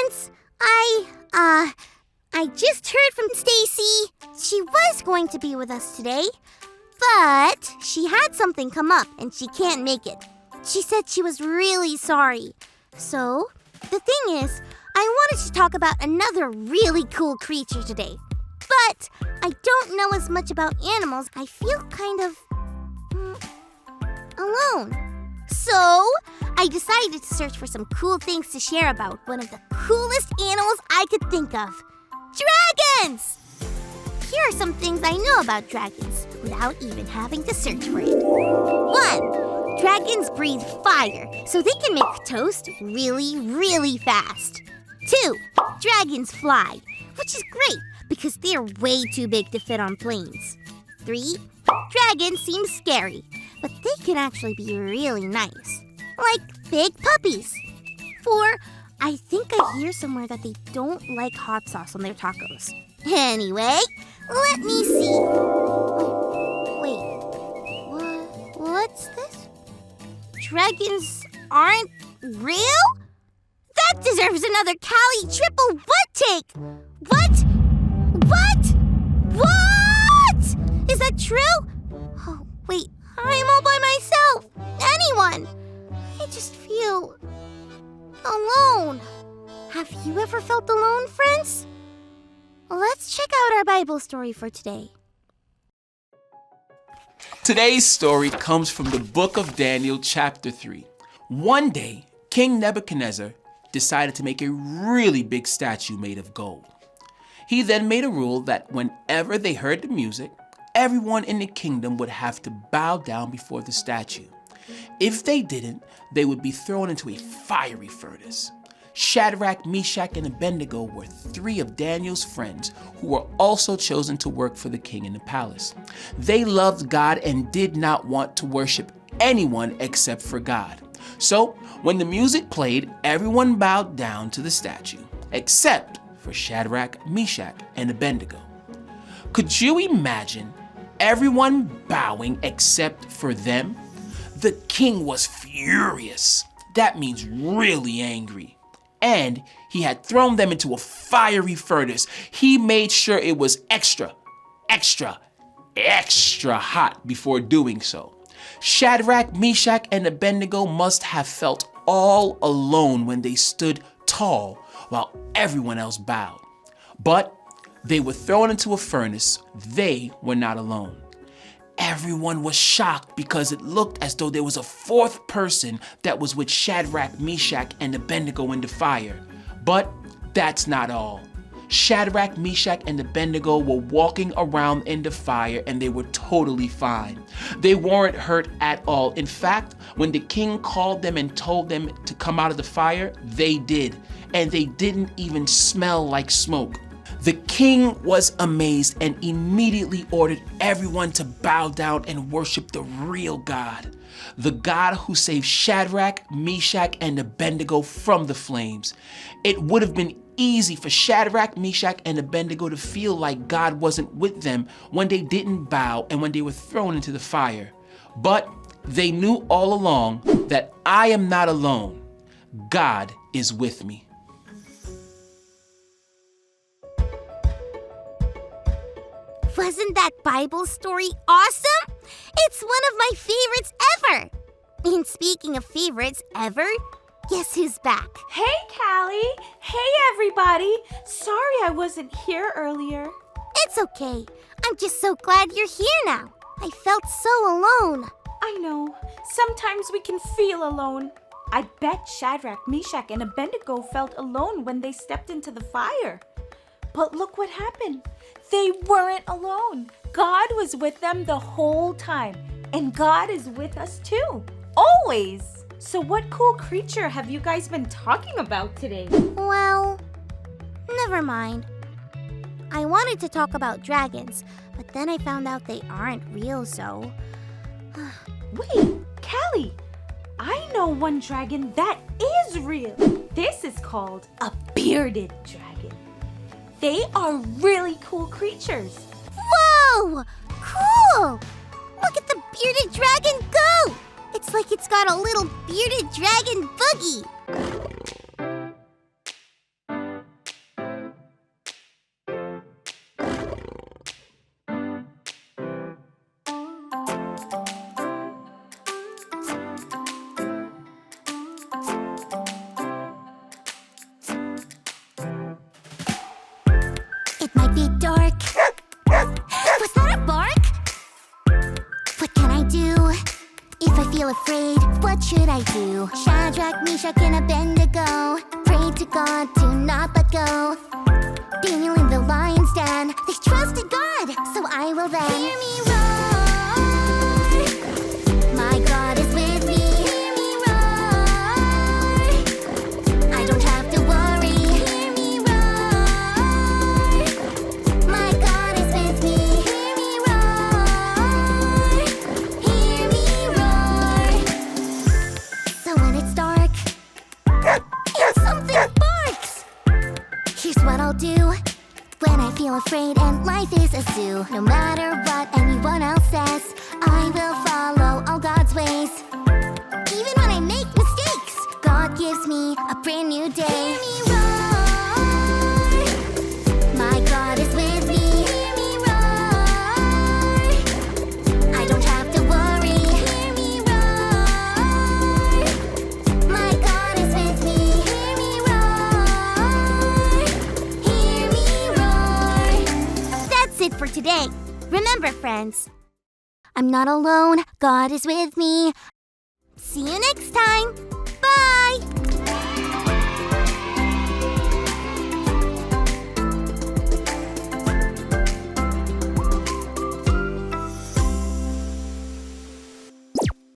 Friends, I just heard from Stacy. She was going to be with us today, but she had something come up and she can't make it. She said she was really sorry. So, the thing is, I wanted to talk about another really cool creature today. But I don't know as much about animals. I feel kind of alone. So, I decided to search for some cool things to share about one of the coolest animals I could think of. Dragons! Here are some things I know about dragons without even having to search for it. 1. Dragons breathe fire, so they can make toast really, really fast. 2. Dragons fly, which is great because they're way too big to fit on planes. 3. Dragons seem scary, but they can actually be really nice, like big puppies. 4. I think I hear somewhere that they don't like hot sauce on their tacos. Anyway, let me see. Wait, what's this? Dragons aren't real? That deserves another Callie triple what take. What? Is that true? Oh, wait, I'm all by myself. Anyone? I just feel alone. Have you ever felt alone, friends? Let's check out our Bible story for today. Today's story comes from the book of Daniel, chapter 3. One day, King Nebuchadnezzar decided to make a really big statue made of gold. He then made a rule that whenever they heard the music, everyone in the kingdom would have to bow down before the statue. If they didn't, they would be thrown into a fiery furnace. Shadrach, Meshach, and Abednego were 3 of Daniel's friends who were also chosen to work for the king in the palace. They loved God and did not want to worship anyone except for God. So, when the music played, everyone bowed down to the statue, except for Shadrach, Meshach, and Abednego. Could you imagine everyone bowing except for them? The king was furious. That means really angry. And he had thrown them into a fiery furnace. He made sure it was extra hot before doing so. Shadrach, Meshach, and Abednego must have felt all alone when they stood tall while everyone else bowed. But they were thrown into a furnace. They were not alone. Everyone was shocked because it looked as though there was a 4th person that was with Shadrach, Meshach, and Abednego in the fire. But that's not all. Shadrach, Meshach, and Abednego were walking around in the fire and they were totally fine. They weren't hurt at all. In fact, when the king called them and told them to come out of the fire, they did. And they didn't even smell like smoke. The king was amazed and immediately ordered everyone to bow down and worship the real God, the God who saved Shadrach, Meshach, and Abednego from the flames. It would have been easy for Shadrach, Meshach, and Abednego to feel like God wasn't with them when they didn't bow and when they were thrown into the fire. But they knew all along that I am not alone. God is with me. Wasn't that Bible story awesome? It's one of my favorites ever. And speaking of favorites ever, guess who's back? Hey, Callie. Hey, everybody. Sorry I wasn't here earlier. It's okay. I'm just so glad you're here now. I felt so alone. I know. Sometimes we can feel alone. I bet Shadrach, Meshach, and Abednego felt alone when they stepped into the fire. But look what happened. They weren't alone. God was with them the whole time. And God is with us too. Always. So what cool creature have you guys been talking about today? Well, never mind. I wanted to talk about dragons, but then I found out they aren't real, so... Wait, Callie. I know one dragon that is real. This is called a bearded dragon. They are really cool creatures. Whoa! Cool! Look at the bearded dragon go! It's like it's got a little bearded dragon boogie. feel afraid, what should I do? Shadrach, Meshach, and Abednego prayed to God to not let go. Daniel in the lion's den, they trusted God, so I will then hear me roar. My God is with me. Hear me roar. I don't have to worry. Hear me roar. My God is with me. Hear me roar. Hear me roar. So when it's dark and something barks, here's what I'll do. When I feel afraid and life is a zoo, no matter what anyone else says, I will follow all God's ways. Even when I make mistakes, God gives me a brand new day. Hear me roar. My God is with me. Hear me roar. I don't have to worry. Hear me roar. My God is with me. Hear me roar. Hear me roar. That's it for today. Remember, friends, I'm not alone. God is with me. See you next time. Bye.